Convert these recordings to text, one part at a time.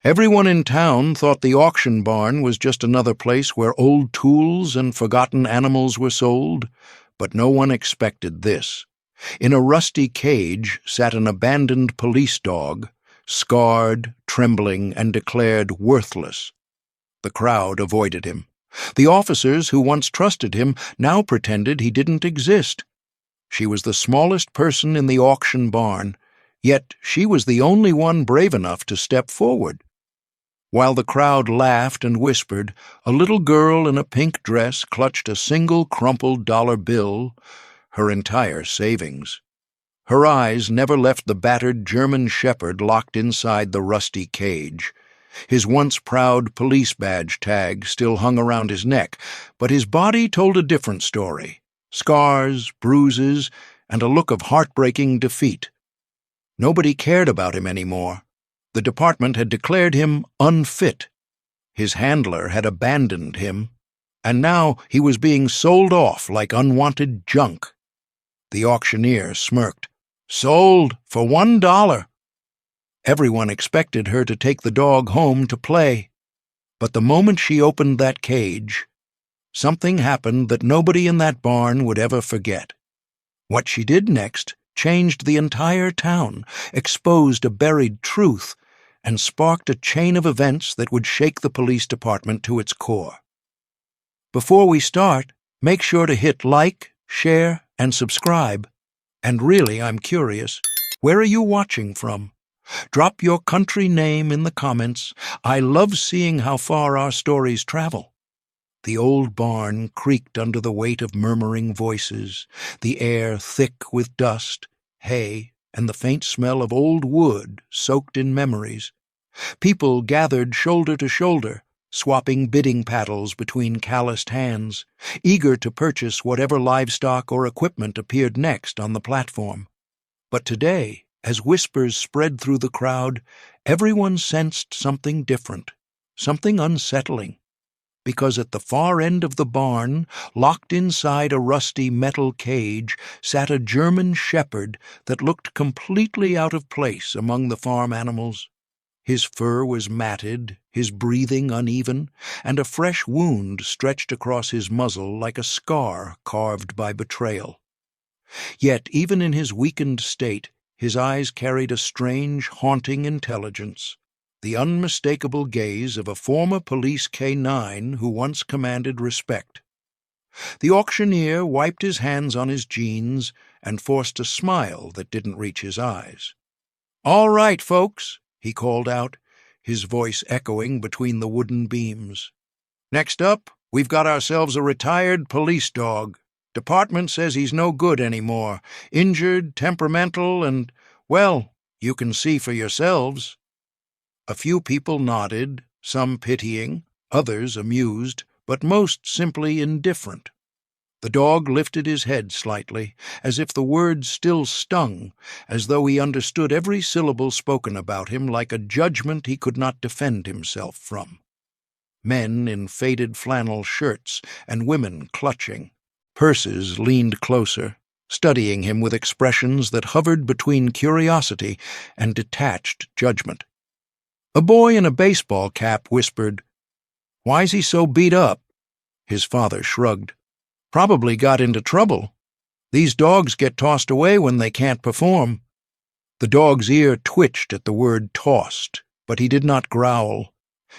Everyone in town thought the auction barn was just another place where old tools and forgotten animals were sold, but no one expected this. In a rusty cage sat an abandoned police dog, scarred, trembling, and declared worthless. The crowd avoided him. The officers who once trusted him now pretended he didn't exist. She was the smallest person in the auction barn, yet she was the only one brave enough to step forward. While the crowd laughed and whispered, a little girl in a pink dress clutched a single crumpled dollar bill, her entire savings. Her eyes never left the battered German shepherd locked inside the rusty cage. His once proud police badge tag still hung around his neck, but his body told a different story. Scars, bruises, and a look of heartbreaking defeat. Nobody cared about him anymore. The department had declared him unfit. His handler had abandoned him, and now he was being sold off like unwanted junk. The auctioneer smirked. "Sold for $1. Everyone expected her to take the dog home to play. But the moment she opened that cage, something happened that nobody in that barn would ever forget. What she did next changed the entire town, exposed a buried truth, and sparked a chain of events that would shake the police department to its core. Before we start, make sure to hit like, share, and subscribe. And really, I'm curious, where are you watching from? Drop your country name in the comments. I love seeing how far our stories travel. The old barn creaked under the weight of murmuring voices, the air thick with dust, hay, and the faint smell of old wood soaked in memories. People gathered shoulder to shoulder, swapping bidding paddles between calloused hands, eager to purchase whatever livestock or equipment appeared next on the platform. But today, as whispers spread through the crowd, everyone sensed something different, something unsettling. Because at the far end of the barn, locked inside a rusty metal cage, sat a German shepherd that looked completely out of place among the farm animals. His fur was matted, his breathing uneven, and a fresh wound stretched across his muzzle like a scar carved by betrayal. Yet, even in his weakened state, his eyes carried a strange, haunting intelligence. The unmistakable gaze of a former police K-9 who once commanded respect. The auctioneer wiped his hands on his jeans and forced a smile that didn't reach his eyes. "All right, folks," he called out, his voice echoing between the wooden beams. "Next up, we've got ourselves a retired police dog. Department says he's no good anymore, injured, temperamental, and, well, you can see for yourselves." A few people nodded, some pitying, others amused, but most simply indifferent. The dog lifted his head slightly, as if the words still stung, as though he understood every syllable spoken about him like a judgment he could not defend himself from. Men in faded flannel shirts and women clutching. Purses leaned closer, studying him with expressions that hovered between curiosity and detached judgment. A boy in a baseball cap whispered, "Why's he so beat up?" His father shrugged. "Probably got into trouble. These dogs get tossed away when they can't perform." The dog's ear twitched at the word tossed, but he did not growl.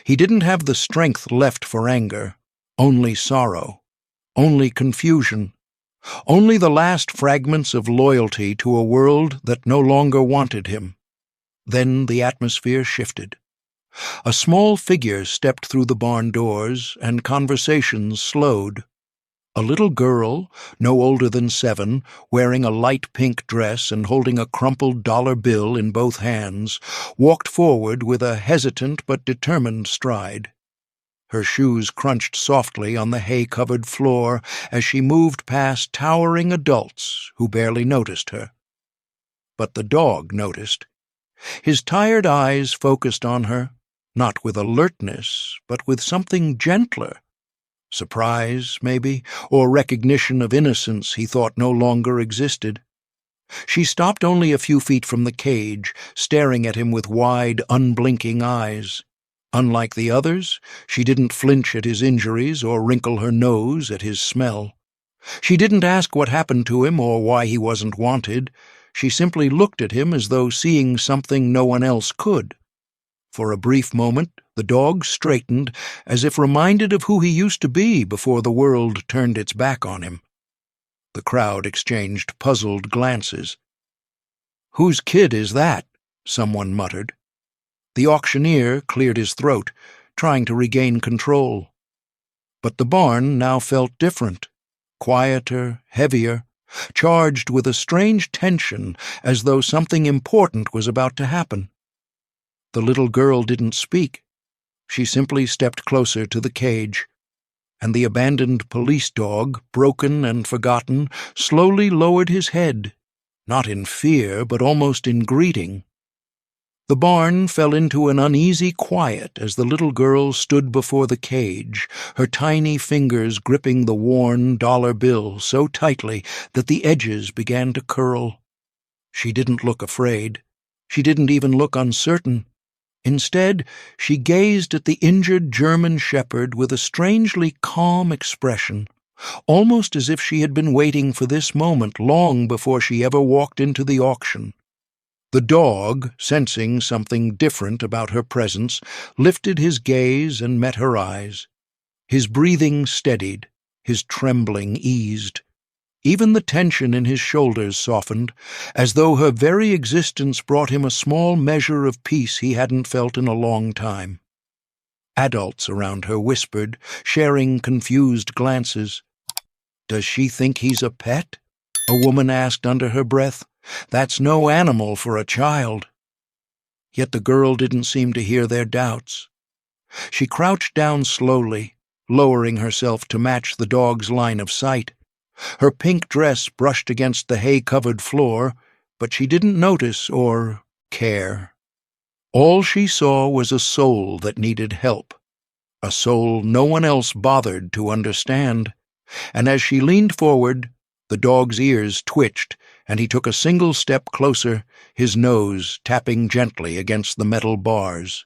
He didn't have the strength left for anger, only sorrow, only confusion, only the last fragments of loyalty to a world that no longer wanted him. Then the atmosphere shifted. A small figure stepped through the barn doors, and conversations slowed. A little girl, no older than 7, wearing a light pink dress and holding a crumpled dollar bill in both hands, walked forward with a hesitant but determined stride. Her shoes crunched softly on the hay-covered floor as she moved past towering adults who barely noticed her. But the dog noticed. His tired eyes focused on her, not with alertness, but with something gentler. Surprise, maybe, or recognition of innocence he thought no longer existed. She stopped only a few feet from the cage, staring at him with wide, unblinking eyes. Unlike the others, she didn't flinch at his injuries or wrinkle her nose at his smell. She didn't ask what happened to him or why he wasn't wanted. She simply looked at him as though seeing something no one else could. For a brief moment, the dog straightened, as if reminded of who he used to be before the world turned its back on him. The crowd exchanged puzzled glances. "Whose kid is that?" someone muttered. The auctioneer cleared his throat, trying to regain control. But the barn now felt different, quieter, heavier, charged with a strange tension, as though something important was about to happen. The little girl didn't speak. She simply stepped closer to the cage, and the abandoned police dog, broken and forgotten, slowly lowered his head, not in fear, but almost in greeting. The barn fell into an uneasy quiet as the little girl stood before the cage, her tiny fingers gripping the worn dollar bill so tightly that the edges began to curl. She didn't look afraid. She didn't even look uncertain. Instead, she gazed at the injured German shepherd with a strangely calm expression, almost as if she had been waiting for this moment long before she ever walked into the auction. The dog, sensing something different about her presence, lifted his gaze and met her eyes. His breathing steadied, his trembling eased. Even the tension in his shoulders softened, as though her very existence brought him a small measure of peace he hadn't felt in a long time. Adults around her whispered, sharing confused glances. "Does she think he's a pet?" a woman asked under her breath. "That's no animal for a child." Yet the girl didn't seem to hear their doubts. She crouched down slowly, lowering herself to match the dog's line of sight. Her pink dress brushed against the hay-covered floor, but she didn't notice or care. All she saw was a soul that needed help, a soul no one else bothered to understand. And as she leaned forward, the dog's ears twitched, and he took a single step closer, his nose tapping gently against the metal bars.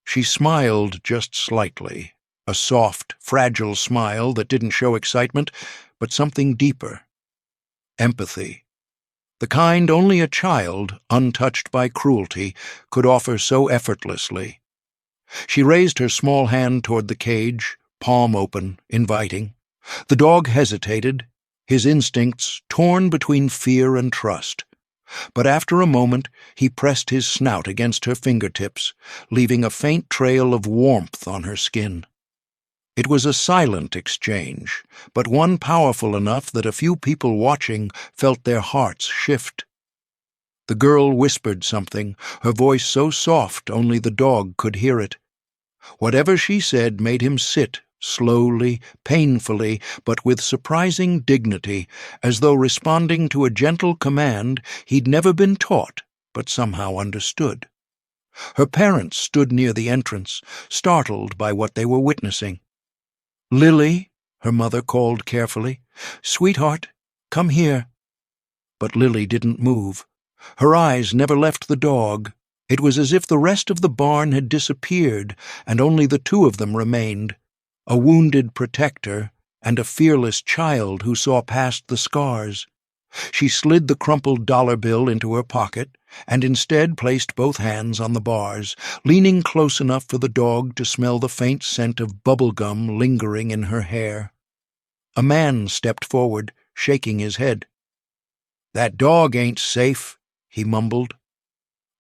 She smiled just slightly, a soft, fragile smile that didn't show excitement, but something deeper. Empathy. The kind only a child, untouched by cruelty, could offer so effortlessly. She raised her small hand toward the cage, palm open, inviting. The dog hesitated, his instincts torn between fear and trust. But after a moment, he pressed his snout against her fingertips, leaving a faint trail of warmth on her skin. It was a silent exchange, but one powerful enough that a few people watching felt their hearts shift. The girl whispered something, her voice so soft only the dog could hear it. Whatever she said made him sit, slowly, painfully, but with surprising dignity, as though responding to a gentle command he'd never been taught, but somehow understood. Her parents stood near the entrance, startled by what they were witnessing. "Lily," her mother called carefully, "Sweetheart, come here." But Lily didn't move. Her eyes never left the dog. It was as if the rest of the barn had disappeared, and only the two of them remained, a wounded protector and a fearless child who saw past the scars. She slid the crumpled dollar bill into her pocket, and instead placed both hands on the bars, leaning close enough for the dog to smell the faint scent of bubble gum lingering in her hair. A man stepped forward, shaking his head. "That dog ain't safe," he mumbled.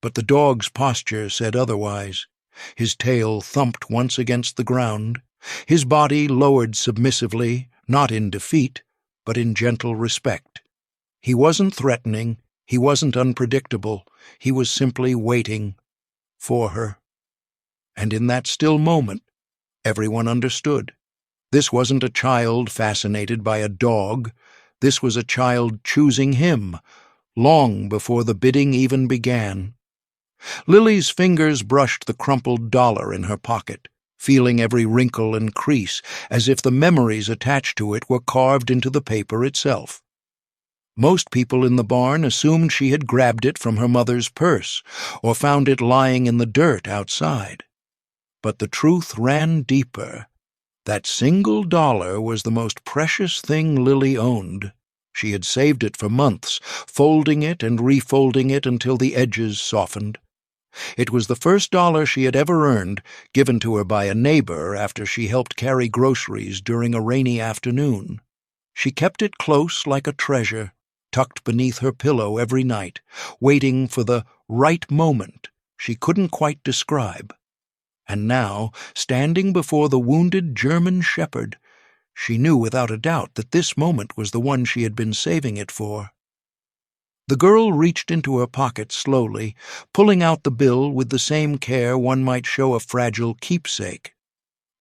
But the dog's posture said otherwise. His tail thumped once against the ground. His body lowered submissively, not in defeat, but in gentle respect. He wasn't threatening, he wasn't unpredictable, he was simply waiting for her. And in that still moment, everyone understood. This wasn't a child fascinated by a dog. This was a child choosing him, long before the bidding even began. Lily's fingers brushed the crumpled dollar in her pocket, feeling every wrinkle and crease, as if the memories attached to it were carved into the paper itself. Most people in the barn assumed she had grabbed it from her mother's purse, or found it lying in the dirt outside. But the truth ran deeper. That single dollar was the most precious thing Lily owned. She had saved it for months, folding it and refolding it until the edges softened. It was the first dollar she had ever earned, given to her by a neighbor after she helped carry groceries during a rainy afternoon. She kept it close like a treasure, tucked beneath her pillow every night, waiting for the right moment she couldn't quite describe. And now, standing before the wounded German shepherd, she knew without a doubt that this moment was the one she had been saving it for. The girl reached into her pocket slowly, pulling out the bill with the same care one might show a fragile keepsake.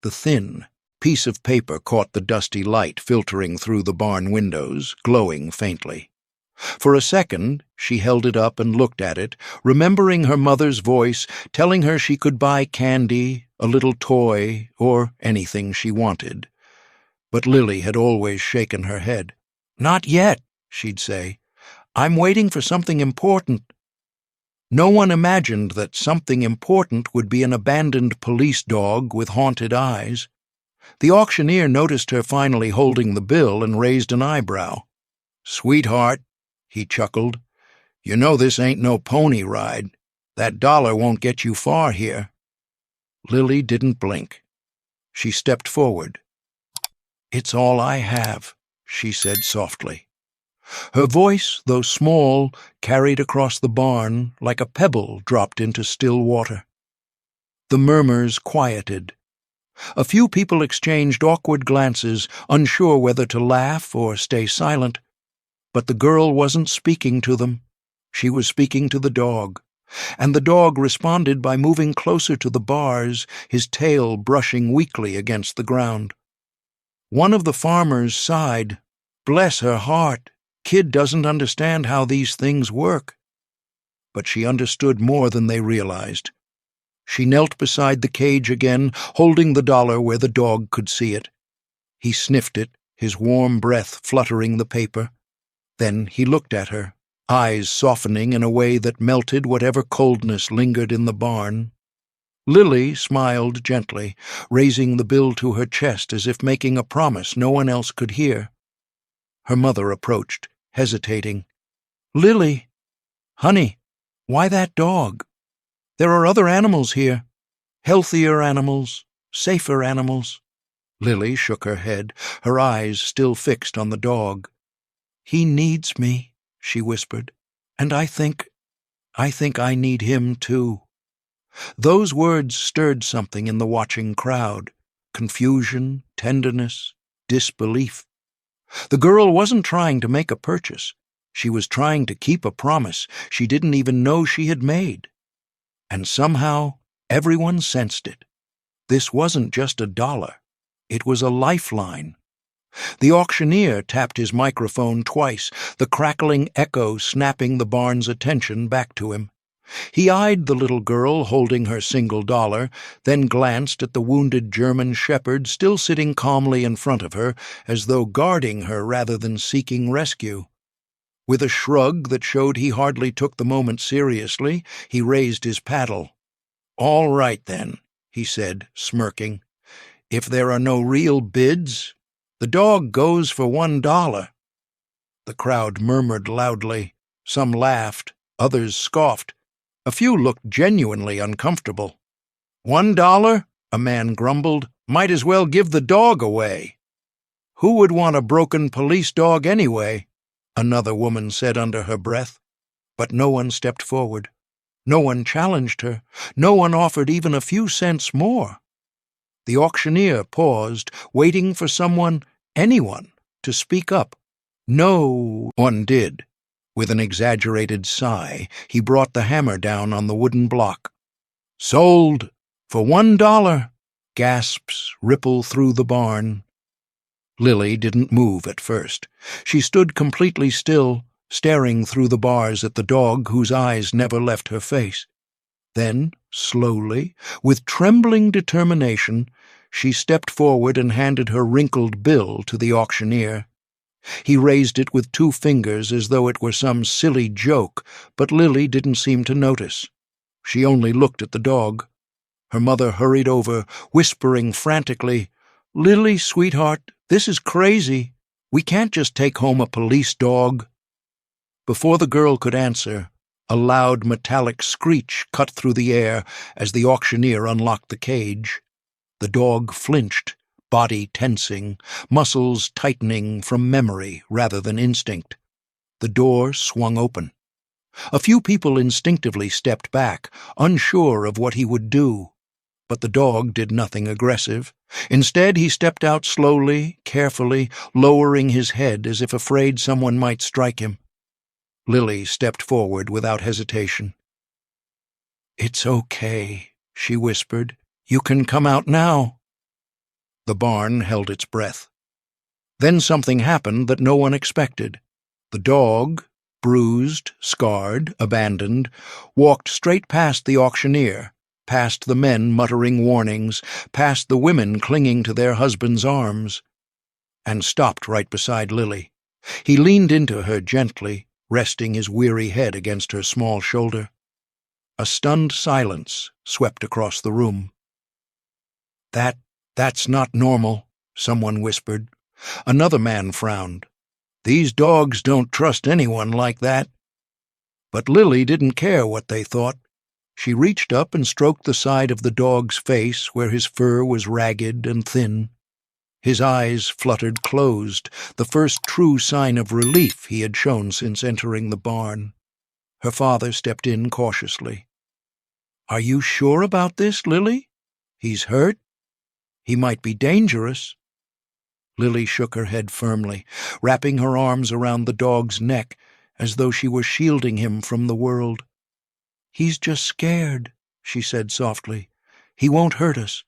The thin piece of paper caught the dusty light filtering through the barn windows, glowing faintly. For a second, she held it up and looked at it, remembering her mother's voice telling her she could buy candy, a little toy, or anything she wanted. But Lily had always shaken her head. "Not yet," she'd say. "I'm waiting for something important." No one imagined that something important would be an abandoned police dog with haunted eyes. The auctioneer noticed her finally holding the bill and raised an eyebrow. "Sweetheart," he chuckled, "you know this ain't no pony ride. That dollar won't get you far here." Lily didn't blink. She stepped forward. "It's all I have," she said softly. Her voice, though small, carried across the barn like a pebble dropped into still water. The murmurs quieted. A few people exchanged awkward glances, unsure whether to laugh or stay silent. But the girl wasn't speaking to them. She was speaking to the dog, and the dog responded by moving closer to the bars, his tail brushing weakly against the ground. One of the farmers sighed. "Bless her heart. Kid doesn't understand how these things work." But she understood more than they realized. She knelt beside the cage again, holding the dollar where the dog could see it. He sniffed it, his warm breath fluttering the paper. Then he looked at her, eyes softening in a way that melted whatever coldness lingered in the barn. Lily smiled gently, raising the bill to her chest as if making a promise no one else could hear. Her mother approached, hesitating. "Lily, honey, why that dog? There are other animals here. Healthier animals, safer animals." Lily shook her head, her eyes still fixed on the dog. "He needs me," she whispered, "and I think I need him too." Those words stirred something in the watching crowd. Confusion, tenderness, disbelief. The girl wasn't trying to make a purchase. She was trying to keep a promise she didn't even know she had made. And somehow, everyone sensed it. This wasn't just a dollar. It was a lifeline. The auctioneer tapped his microphone twice, the crackling echo snapping the barn's attention back to him. He eyed the little girl holding her single dollar, then glanced at the wounded German shepherd still sitting calmly in front of her, as though guarding her rather than seeking rescue. With a shrug that showed he hardly took the moment seriously, he raised his paddle. "All right, then," he said, smirking. "If there are no real bids, the dog goes for $1. The crowd murmured loudly. Some laughed, others scoffed. A few looked genuinely uncomfortable. $1, a man grumbled, might as well give the dog away. Who would want a broken police dog anyway? Another woman said under her breath. But no one stepped forward. No one challenged her. No one offered even a few cents more. The auctioneer paused, waiting for someone, anyone, to speak up. No one did. With an exaggerated sigh, he brought the hammer down on the wooden block. "Sold! For $1! Gasps ripple through the barn. Lily didn't move at first. She stood completely still, staring through the bars at the dog whose eyes never left her face. Then, slowly, with trembling determination, she stepped forward and handed her wrinkled bill to the auctioneer. He raised it with 2 fingers as though it were some silly joke, but Lily didn't seem to notice. She only looked at the dog. Her mother hurried over, whispering frantically, "Lily, sweetheart, this is crazy. We can't just take home a police dog." Before the girl could answer, a loud metallic screech cut through the air as the auctioneer unlocked the cage. The dog flinched, body tensing, muscles tightening from memory rather than instinct. The door swung open. A few people instinctively stepped back, unsure of what he would do. But the dog did nothing aggressive. Instead, he stepped out slowly, carefully, lowering his head as if afraid someone might strike him. Lily stepped forward without hesitation. "It's okay," she whispered. "You can come out now." The barn held its breath. Then something happened that no one expected. The dog, bruised, scarred, abandoned, walked straight past the auctioneer, past the men muttering warnings, past the women clinging to their husbands' arms, and stopped right beside Lily. He leaned into her gently, resting his weary head against her small shoulder. A stunned silence swept across the room. That's not normal," someone whispered. Another man frowned. "These dogs don't trust anyone like that." But Lily didn't care what they thought. She reached up and stroked the side of the dog's face where his fur was ragged and thin. His eyes fluttered closed, the first true sign of relief he had shown since entering the barn. Her father stepped in cautiously. "Are you sure about this, Lily? He's hurt? He might be dangerous." Lily shook her head firmly, wrapping her arms around the dog's neck as though she were shielding him from the world. "He's just scared," she said softly. "He won't hurt us."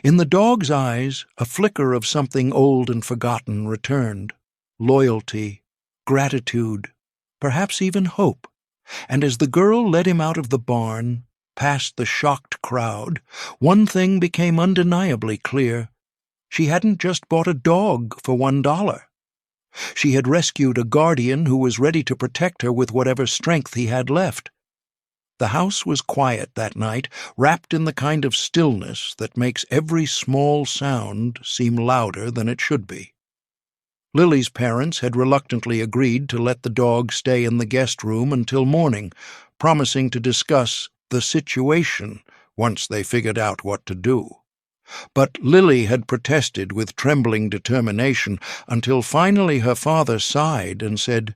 In the dog's eyes, a flicker of something old and forgotten returned. Loyalty, gratitude, perhaps even hope. And as the girl led him out of the barn, past the shocked crowd, one thing became undeniably clear. She hadn't just bought a dog for $1. She had rescued a guardian who was ready to protect her with whatever strength he had left. The house was quiet that night, wrapped in the kind of stillness that makes every small sound seem louder than it should be. Lily's parents had reluctantly agreed to let the dog stay in the guest room until morning, promising to discuss the situation once they figured out what to do. But Lily had protested with trembling determination until finally her father sighed and said,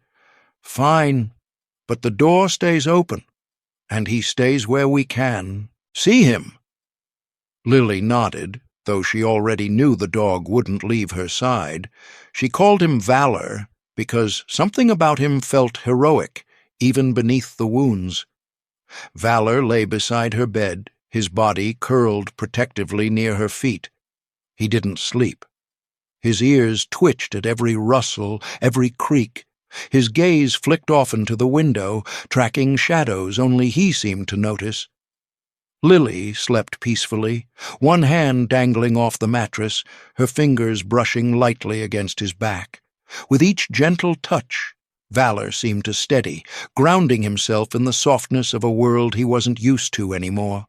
"Fine, but the door stays open, and he stays where we can. See him." Lily nodded, though she already knew the dog wouldn't leave her side. She called him Valor because something about him felt heroic, even beneath the wounds. Valor lay beside her bed, his body curled protectively near her feet. He didn't sleep. His ears twitched at every rustle, every creak. His gaze flicked often to the window, tracking shadows only he seemed to notice. Lily slept peacefully, one hand dangling off the mattress, her fingers brushing lightly against his back. With each gentle touch, Valor seemed to steady, grounding himself in the softness of a world he wasn't used to anymore.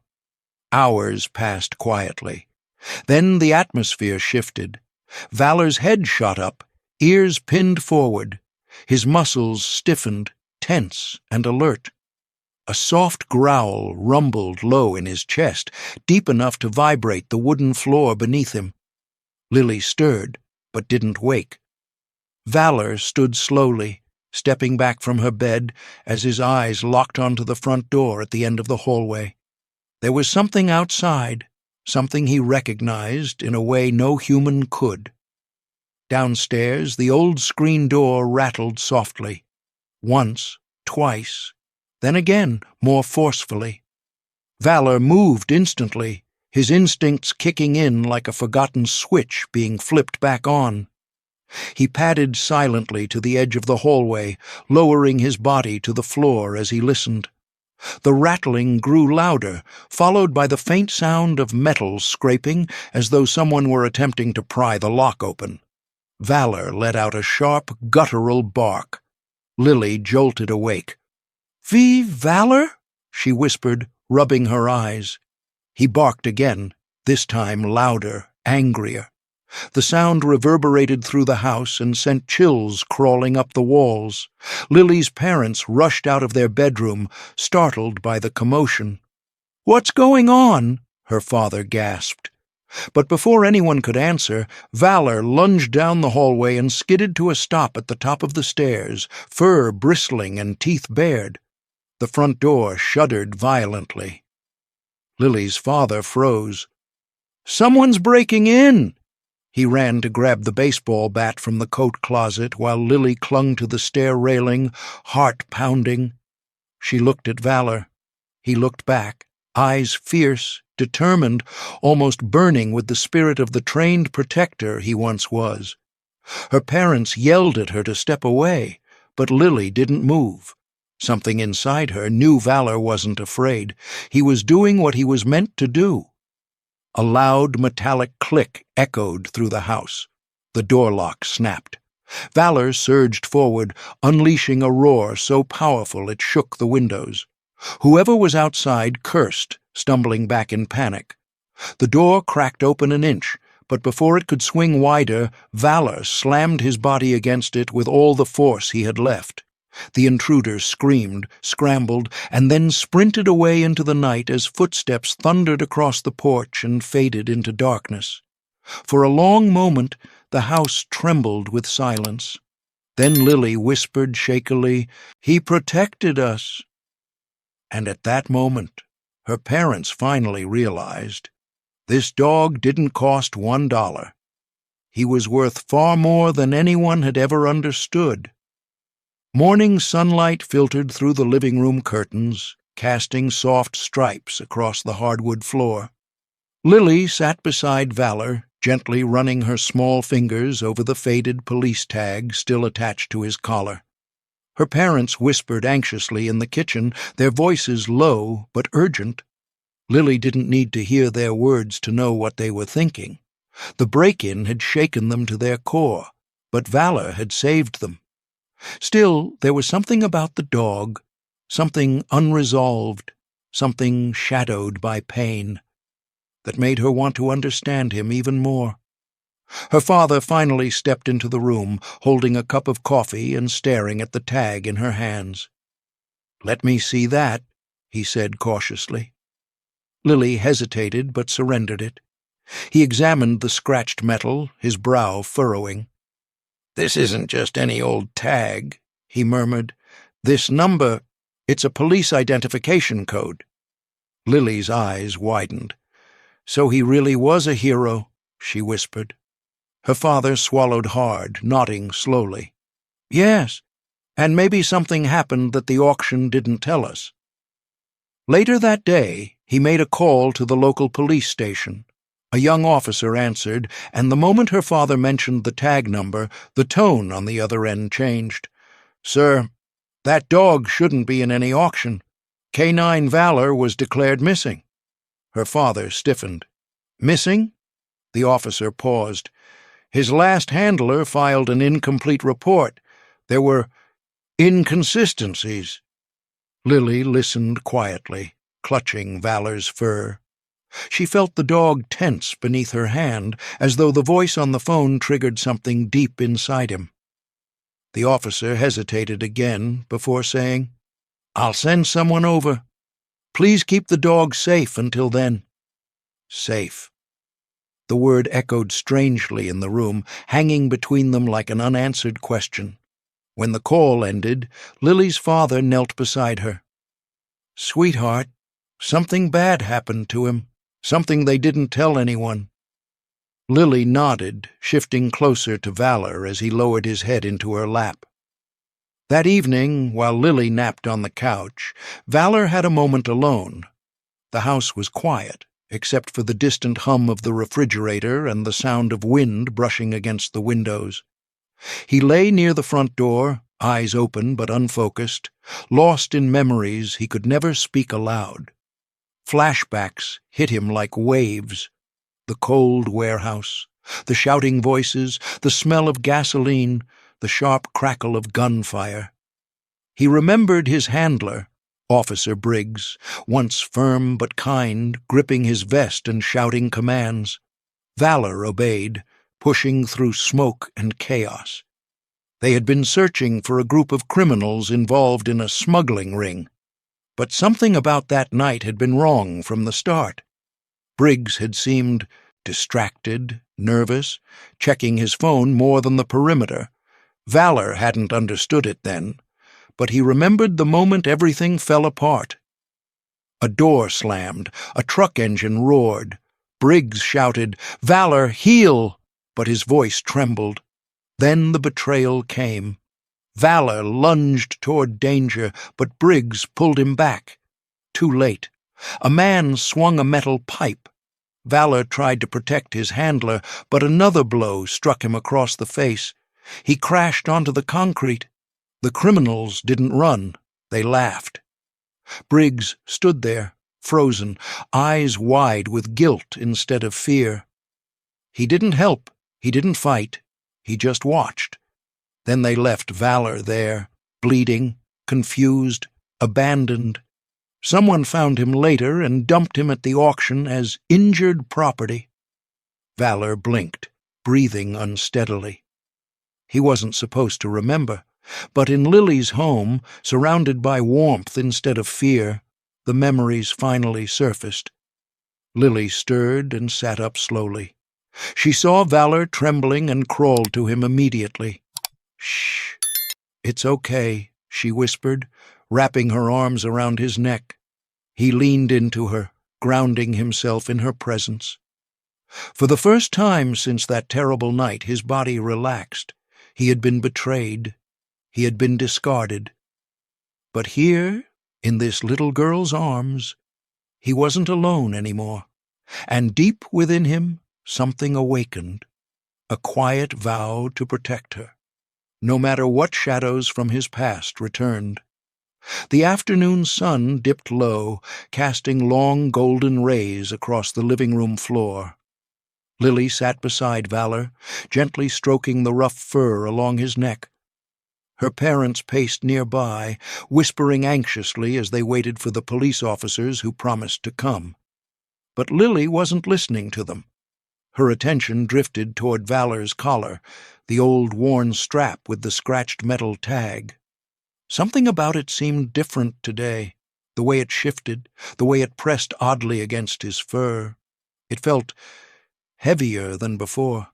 Hours passed quietly. Then the atmosphere shifted. Valor's head shot up, ears pinned forward. His muscles stiffened, tense and alert. A soft growl rumbled low in his chest, deep enough to vibrate the wooden floor beneath him. Lily stirred, but didn't wake. Valor stood slowly, stepping back from her bed as his eyes locked onto the front door at the end of the hallway. There was something outside, something he recognized in a way no human could. Downstairs, the old screen door rattled softly. Once, twice, then again, more forcefully. Valor moved instantly, his instincts kicking in like a forgotten switch being flipped back on. He padded silently to the edge of the hallway, lowering his body to the floor as he listened. The rattling grew louder, followed by the faint sound of metal scraping as though someone were attempting to pry the lock open. Valor let out a sharp, guttural bark. Lily jolted awake. "Valor?" she whispered, rubbing her eyes. He barked again, this time louder, angrier. The sound reverberated through the house and sent chills crawling up the walls. Lily's parents rushed out of their bedroom, startled by the commotion. "What's going on?" her father gasped. But before anyone could answer, Valor lunged down the hallway and skidded to a stop at the top of the stairs, fur bristling and teeth bared. The front door shuddered violently. Lily's father froze. "Someone's breaking in!" He ran to grab the baseball bat from the coat closet while Lily clung to the stair railing, heart pounding. She looked at Valor. He looked back, eyes fierce, determined, almost burning with the spirit of the trained protector he once was. Her parents yelled at her to step away, but Lily didn't move. Something inside her knew Valor wasn't afraid. He was doing what he was meant to do. A loud metallic click echoed through the house. The door lock snapped. Valor surged forward, unleashing a roar so powerful it shook the windows. Whoever was outside cursed, stumbling back in panic. The door cracked open an inch, but before it could swing wider, Valor slammed his body against it with all the force he had left. The intruder screamed, scrambled, and then sprinted away into the night as footsteps thundered across the porch and faded into darkness. For a long moment, the house trembled with silence. Then Lily whispered shakily, "He protected us." And at that moment, her parents finally realized, this dog didn't cost $1. He was worth far more than anyone had ever understood. Morning sunlight filtered through the living room curtains, casting soft stripes across the hardwood floor. Lily sat beside Valor, gently running her small fingers over the faded police tag still attached to his collar. Her parents whispered anxiously in the kitchen, their voices low but urgent. Lily didn't need to hear their words to know what they were thinking. The break-in had shaken them to their core, but Valor had saved them. Still, there was something about the dog, something unresolved, something shadowed by pain, that made her want to understand him even more. Her father finally stepped into the room, holding a cup of coffee and staring at the tag in her hands. "Let me see that," he said cautiously. Lily hesitated but surrendered it. He examined the scratched metal, his brow furrowing. "This isn't just any old tag," he murmured. "This number, it's a police identification code." Lily's eyes widened. "So he really was a hero," she whispered. Her father swallowed hard, nodding slowly. "Yes, and maybe something happened that the auction didn't tell us." Later that day, he made a call to the local police station. A young officer answered, and the moment her father mentioned the tag number, the tone on the other end changed. "Sir, that dog shouldn't be in any auction. K9 Valor was declared missing." Her father stiffened. "Missing?" The officer paused. "His last handler filed an incomplete report. There were inconsistencies." Lily listened quietly, clutching Valor's fur. She felt the dog tense beneath her hand, as though the voice on the phone triggered something deep inside him. The officer hesitated again before saying, "I'll send someone over. Please keep the dog safe until then." Safe. The word echoed strangely in the room, hanging between them like an unanswered question. When the call ended, Lily's father knelt beside her. "Sweetheart, something bad happened to him. Something they didn't tell anyone." Lily nodded, shifting closer to Valor as he lowered his head into her lap. That evening, while Lily napped on the couch, Valor had a moment alone. The house was quiet, except for the distant hum of the refrigerator and the sound of wind brushing against the windows. He lay near the front door, eyes open but unfocused, lost in memories he could never speak aloud. Flashbacks hit him like waves. The cold warehouse, the shouting voices, the smell of gasoline, the sharp crackle of gunfire. He remembered his handler, Officer Briggs, once firm but kind, gripping his vest and shouting commands. Valor obeyed, pushing through smoke and chaos. They had been searching for a group of criminals involved in a smuggling ring. But something about that night had been wrong from the start. Briggs had seemed distracted, nervous, checking his phone more than the perimeter. Valor hadn't understood it then, but he remembered the moment everything fell apart. A door slammed, a truck engine roared. Briggs shouted, "Valor, heel!" but his voice trembled. Then the betrayal came. Valor lunged toward danger, but Briggs pulled him back. Too late. A man swung a metal pipe. Valor tried to protect his handler, but another blow struck him across the face. He crashed onto the concrete. The criminals didn't run. They laughed. Briggs stood there, frozen, eyes wide with guilt instead of fear. He didn't help. He didn't fight. He just watched. Then they left Valor there, bleeding, confused, abandoned. Someone found him later and dumped him at the auction as injured property. Valor blinked, breathing unsteadily. He wasn't supposed to remember, but in Lily's home, surrounded by warmth instead of fear, the memories finally surfaced. Lily stirred and sat up slowly. She saw Valor trembling and crawled to him immediately. "Shh. It's okay," she whispered, wrapping her arms around his neck. He leaned into her, grounding himself in her presence. For the first time since that terrible night, his body relaxed. He had been betrayed. He had been discarded. But here, in this little girl's arms, he wasn't alone anymore. And deep within him, something awakened, a quiet vow to protect her, no matter what shadows from his past returned. The afternoon sun dipped low, casting long golden rays across the living room floor. Lily sat beside Valor, gently stroking the rough fur along his neck. Her parents paced nearby, whispering anxiously as they waited for the police officers who promised to come. But Lily wasn't listening to them. Her attention drifted toward Valor's collar, the old worn strap with the scratched metal tag. Something about it seemed different today, the way it shifted, the way it pressed oddly against his fur. It felt heavier than before.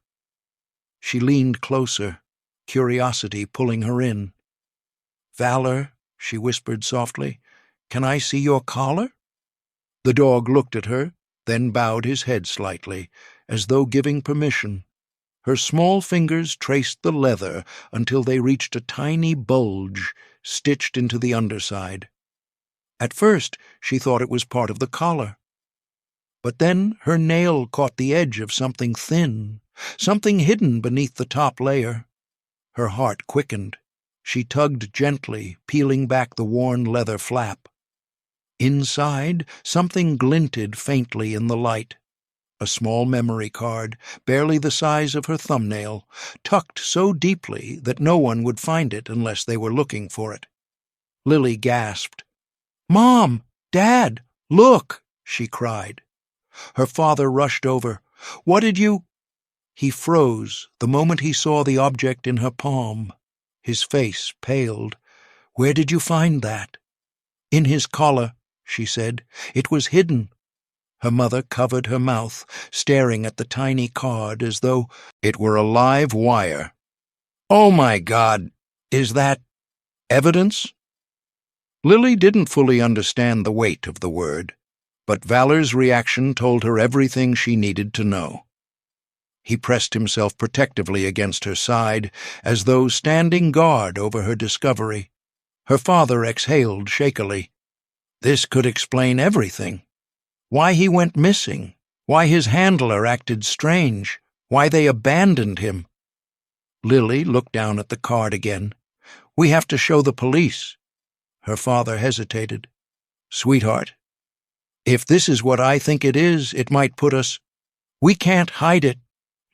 She leaned closer, curiosity pulling her in. "Valor," she whispered softly, "can I see your collar?" The dog looked at her, then bowed his head slightly, as though giving permission. Her small fingers traced the leather until they reached a tiny bulge stitched into the underside. At first, she thought it was part of the collar. But then her nail caught the edge of something thin, something hidden beneath the top layer. Her heart quickened. She tugged gently, peeling back the worn leather flap. Inside, something glinted faintly in the light. A small memory card, barely the size of her thumbnail, tucked so deeply that no one would find it unless they were looking for it. Lily gasped. "Mom! Dad! Look!" she cried. Her father rushed over. "What did you—" He froze the moment he saw the object in her palm. His face paled. "Where did you find that?" "In his collar," she said. "It was hidden." Her mother covered her mouth, staring at the tiny card as though it were a live wire. "Oh, my God! Is that evidence?" Lily didn't fully understand the weight of the word, but Valor's reaction told her everything she needed to know. He pressed himself protectively against her side, as though standing guard over her discovery. Her father exhaled shakily. This could explain everything. Why he went missing, why his handler acted strange, why they abandoned him. Lily looked down at the card again. "We have to show the police." Her father hesitated. "Sweetheart, if this is what I think it is, it might put us—" "We can't hide it,"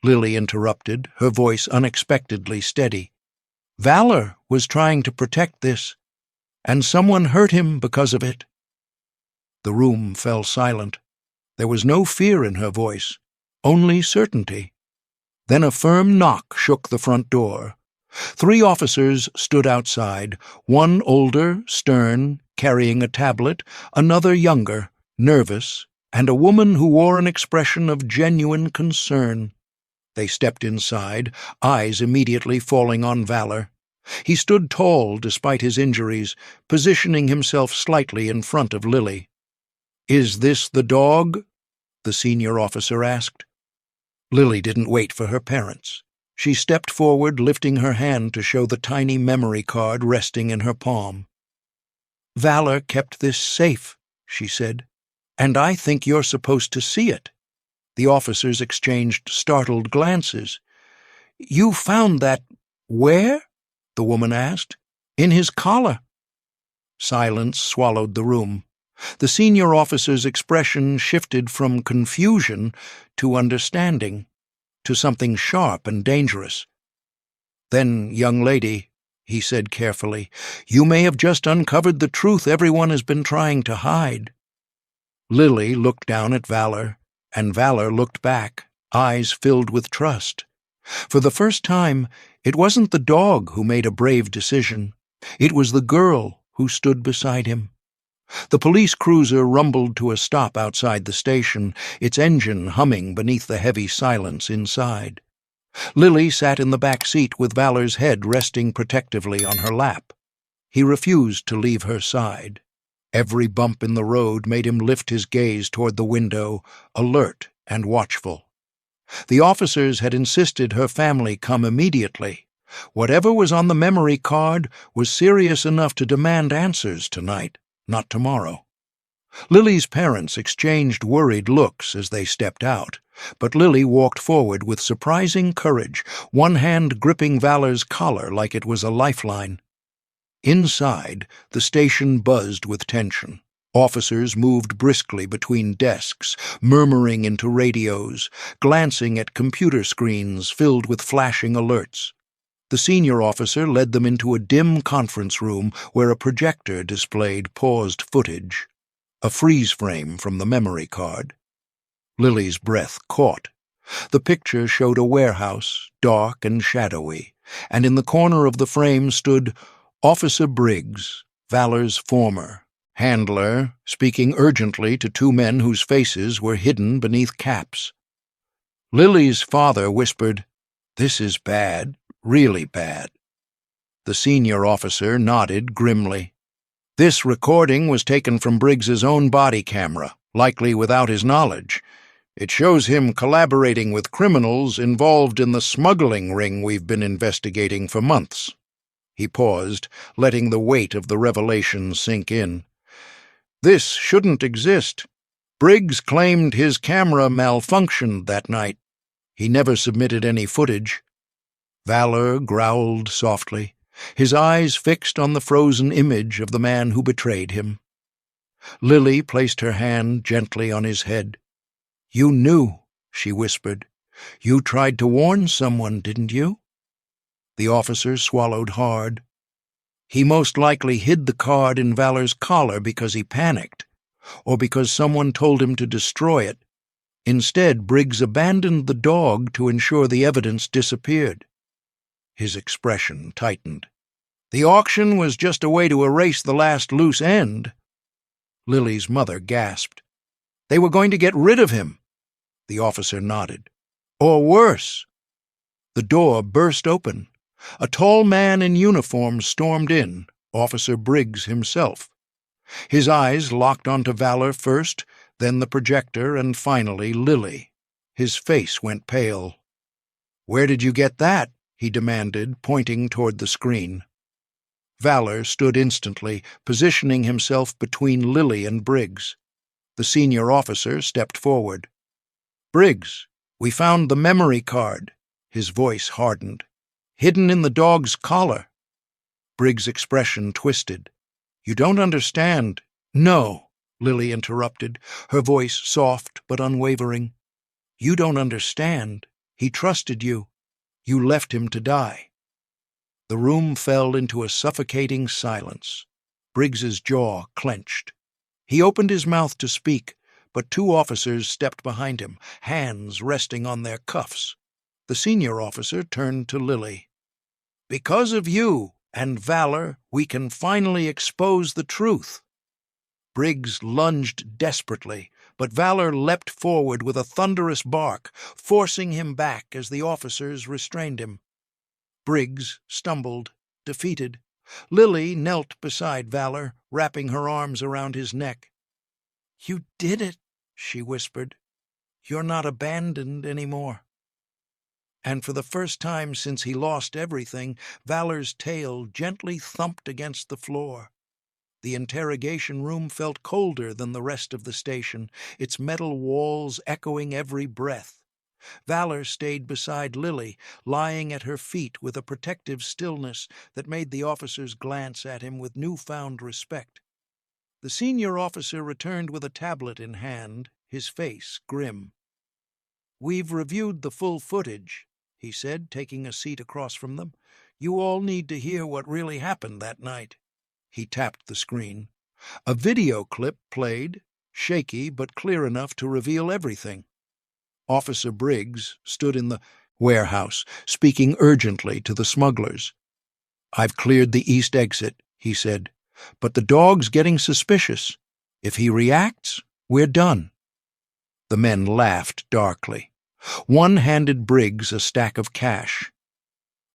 Lily interrupted, her voice unexpectedly steady. "Valor was trying to protect this. and someone hurt him because of it." The room fell silent. There was no fear in her voice, only certainty. Then a firm knock shook the front door. 3 officers stood outside, one older, stern, carrying a tablet, another younger, nervous, and a woman who wore an expression of genuine concern. They stepped inside, eyes immediately falling on Valor. He stood tall despite his injuries, positioning himself slightly in front of Lily. "Is this the dog?" the senior officer asked. Lily didn't wait for her parents. She stepped forward, lifting her hand to show the tiny memory card resting in her palm. "Valor kept this safe," she said, "and I think you're supposed to see it." The officers exchanged startled glances. "You found that where?" the woman asked. "In his collar." Silence swallowed the room. The senior officer's expression shifted from confusion to understanding, to something sharp and dangerous. "Then, young lady," he said carefully, "you may have just uncovered the truth everyone has been trying to hide." Lily looked down at Valor, and Valor looked back, eyes filled with trust. For the first time, it wasn't the dog who made a brave decision. It was the girl who stood beside him. The police cruiser rumbled to a stop outside the station, its engine humming beneath the heavy silence inside. Lily sat in the back seat with Valor's head resting protectively on her lap. He refused to leave her side. Every bump in the road made him lift his gaze toward the window, alert and watchful. The officers had insisted her family come immediately. Whatever was on the memory card was serious enough to demand answers tonight, not tomorrow. Lily's parents exchanged worried looks as they stepped out, but Lily walked forward with surprising courage, one hand gripping Valor's collar like it was a lifeline. Inside, the station buzzed with tension. Officers moved briskly between desks, murmuring into radios, glancing at computer screens filled with flashing alerts. The senior officer led them into a dim conference room where a projector displayed paused footage, a freeze frame from the memory card. Lily's breath caught. The picture showed a warehouse, dark and shadowy, and in the corner of the frame stood Officer Briggs, Valor's former handler, speaking urgently to 2 men whose faces were hidden beneath caps. Lily's father whispered, "This is bad, really bad." The senior officer nodded grimly. "This recording was taken from Briggs's own body camera, likely without his knowledge. It shows him collaborating with criminals involved in the smuggling ring we've been investigating for months." He paused, letting the weight of the revelation sink in. "This shouldn't exist. Briggs claimed his camera malfunctioned that night. He never submitted any footage." Valor growled softly, his eyes fixed on the frozen image of the man who betrayed him. Lily placed her hand gently on his head. "You knew," she whispered. "You tried to warn someone, didn't you?" The officer swallowed hard. He most likely hid the card in Valor's collar because he panicked, or because someone told him to destroy it. Instead, Briggs abandoned the dog to ensure the evidence disappeared. His expression tightened. "The auction was just a way to erase the last loose end." Lily's mother gasped. "They were going to get rid of him." The officer nodded. "Or worse." The door burst open. A tall man in uniform stormed in, Officer Briggs himself. His eyes locked onto Valor first, then the projector, and finally Lily. His face went pale. "Where did you get that?" he demanded, pointing toward the screen. Valor stood instantly, positioning himself between Lily and Briggs. The senior officer stepped forward. "Briggs, we found the memory card." His voice hardened. "Hidden in the dog's collar." Briggs' expression twisted. "You don't understand." "No," Lily interrupted, her voice soft but unwavering. "You don't understand. He trusted you. You left him to die." The room fell into a suffocating silence. Briggs's jaw clenched. He opened his mouth to speak, but two officers stepped behind him, hands resting on their cuffs. The senior officer turned to Lily. "Because of you and Valor, we can finally expose the truth." Briggs lunged desperately, but Valor leapt forward with a thunderous bark, forcing him back as the officers restrained him. Briggs stumbled, defeated. Lily knelt beside Valor, wrapping her arms around his neck. "You did it," she whispered. "You're not abandoned anymore." And for the first time since he lost everything, Valor's tail gently thumped against the floor. The interrogation room felt colder than the rest of the station, its metal walls echoing every breath. Valor stayed beside Lily, lying at her feet with a protective stillness that made the officers glance at him with newfound respect. The senior officer returned with a tablet in hand, his face grim. "We've reviewed the full footage," he said, taking a seat across from them. "You all need to hear what really happened that night." He tapped the screen. A video clip played, shaky but clear enough to reveal everything. Officer Briggs stood in the warehouse, speaking urgently to the smugglers. "I've cleared the east exit," he said, "but the dog's getting suspicious. If he reacts, we're done." The men laughed darkly. One handed Briggs a stack of cash.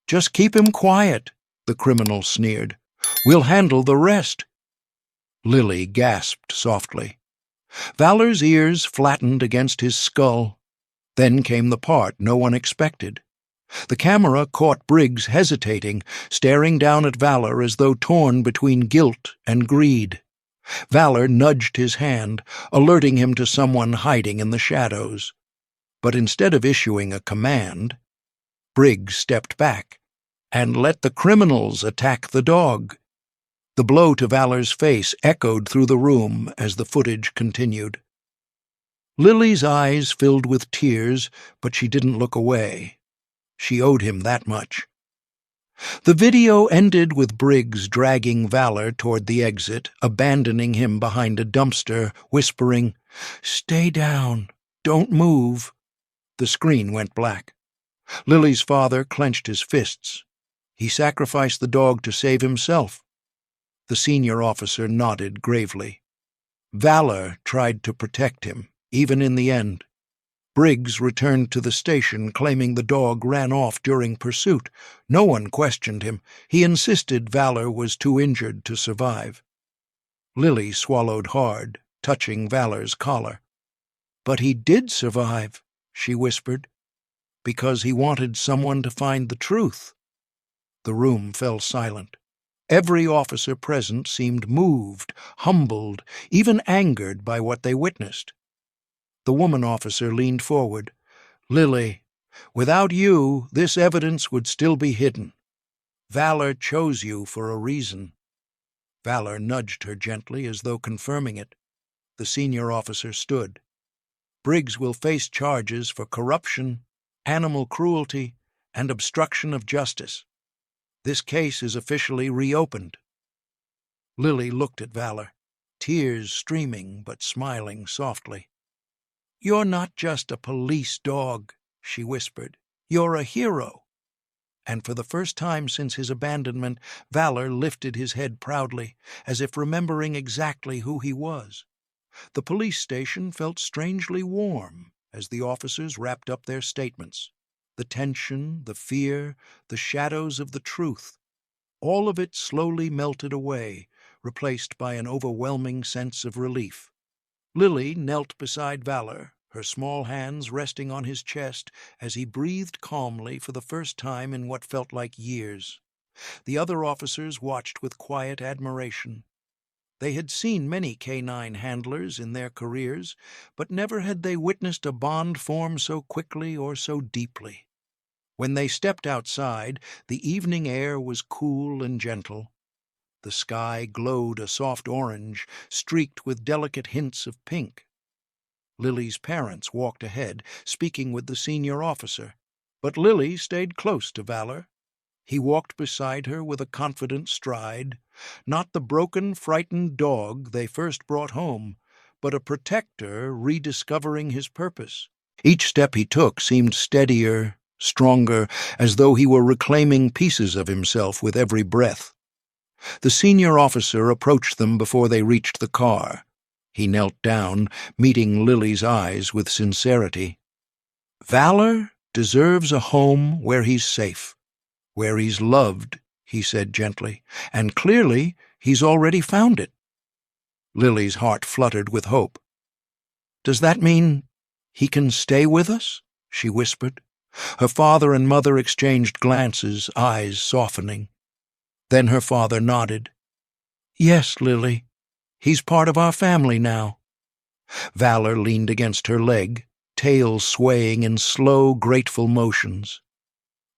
"Just keep him quiet," the criminal sneered. "We'll handle the rest." Lily gasped softly. Valor's ears flattened against his skull. Then came the part no one expected. The camera caught Briggs hesitating, staring down at Valor as though torn between guilt and greed. Valor nudged his hand, alerting him to someone hiding in the shadows. But instead of issuing a command, Briggs stepped back and let the criminals attack the dog. The blow to Valor's face echoed through the room as the footage continued. Lily's eyes filled with tears, but she didn't look away. She owed him that much. The video ended with Briggs dragging Valor toward the exit, abandoning him behind a dumpster, whispering, "Stay down. Don't move." The screen went black. Lily's father clenched his fists. He sacrificed the dog to save himself. The senior officer nodded gravely. Valor tried to protect him, even in the end. Briggs returned to the station, claiming the dog ran off during pursuit. No one questioned him. He insisted Valor was too injured to survive. Lily swallowed hard, touching Valor's collar. "But he did survive," she whispered, "because he wanted someone to find the truth." The room fell silent. Every officer present seemed moved, humbled, even angered by what they witnessed. The woman officer leaned forward. "Lily, without you, this evidence would still be hidden. Valor chose you for a reason." Valor nudged her gently as though confirming it. The senior officer stood. "Briggs will face charges for corruption, animal cruelty, and obstruction of justice. This case is officially reopened." Lily looked at Valor, tears streaming but smiling softly. "You're not just a police dog," she whispered. "You're a hero." And for the first time since his abandonment, Valor lifted his head proudly, as if remembering exactly who he was. The police station felt strangely warm as the officers wrapped up their statements. The tension, the fear, the shadows of the truth, all of it slowly melted away, replaced by an overwhelming sense of relief. Lily knelt beside Valor, her small hands resting on his chest as he breathed calmly for the first time in what felt like years. The other officers watched with quiet admiration. They had seen many canine handlers in their careers, but never had they witnessed a bond form so quickly or so deeply. When they stepped outside, the evening air was cool and gentle. The sky glowed a soft orange, streaked with delicate hints of pink. Lily's parents walked ahead, speaking with the senior officer, but Lily stayed close to Valor. He walked beside her with a confident stride, not the broken, frightened dog they first brought home, but a protector rediscovering his purpose. Each step he took seemed steadier, stronger, as though he were reclaiming pieces of himself with every breath. The senior officer approached them before they reached the car. He knelt down, meeting Lily's eyes with sincerity. "Valor deserves a home where he's safe, where he's loved," he said gently, "and clearly he's already found it." Lily's heart fluttered with hope. "Does that mean he can stay with us?" she whispered. Her father and mother exchanged glances, eyes softening. Then her father nodded. "Yes, Lily. He's part of our family now." Valor leaned against her leg, tail swaying in slow, grateful motions.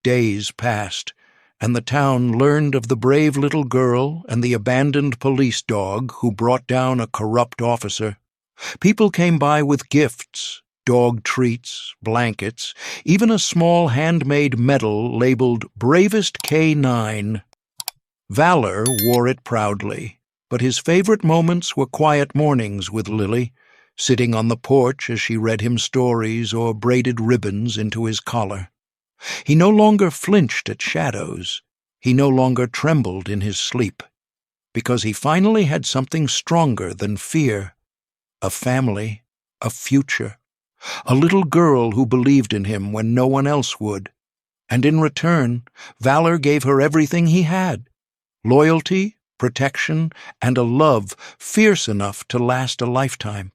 Days passed, and the town learned of the brave little girl and the abandoned police dog who brought down a corrupt officer. People came by with gifts, dog treats, blankets, even a small handmade medal labeled Bravest K9. Valor wore it proudly, but his favorite moments were quiet mornings with Lily, sitting on the porch as she read him stories or braided ribbons into his collar. He no longer flinched at shadows. He no longer trembled in his sleep, because he finally had something stronger than fear: a family, a future, a little girl who believed in him when no one else would. And in return, Valor gave her everything he had: loyalty, protection, and a love fierce enough to last a lifetime.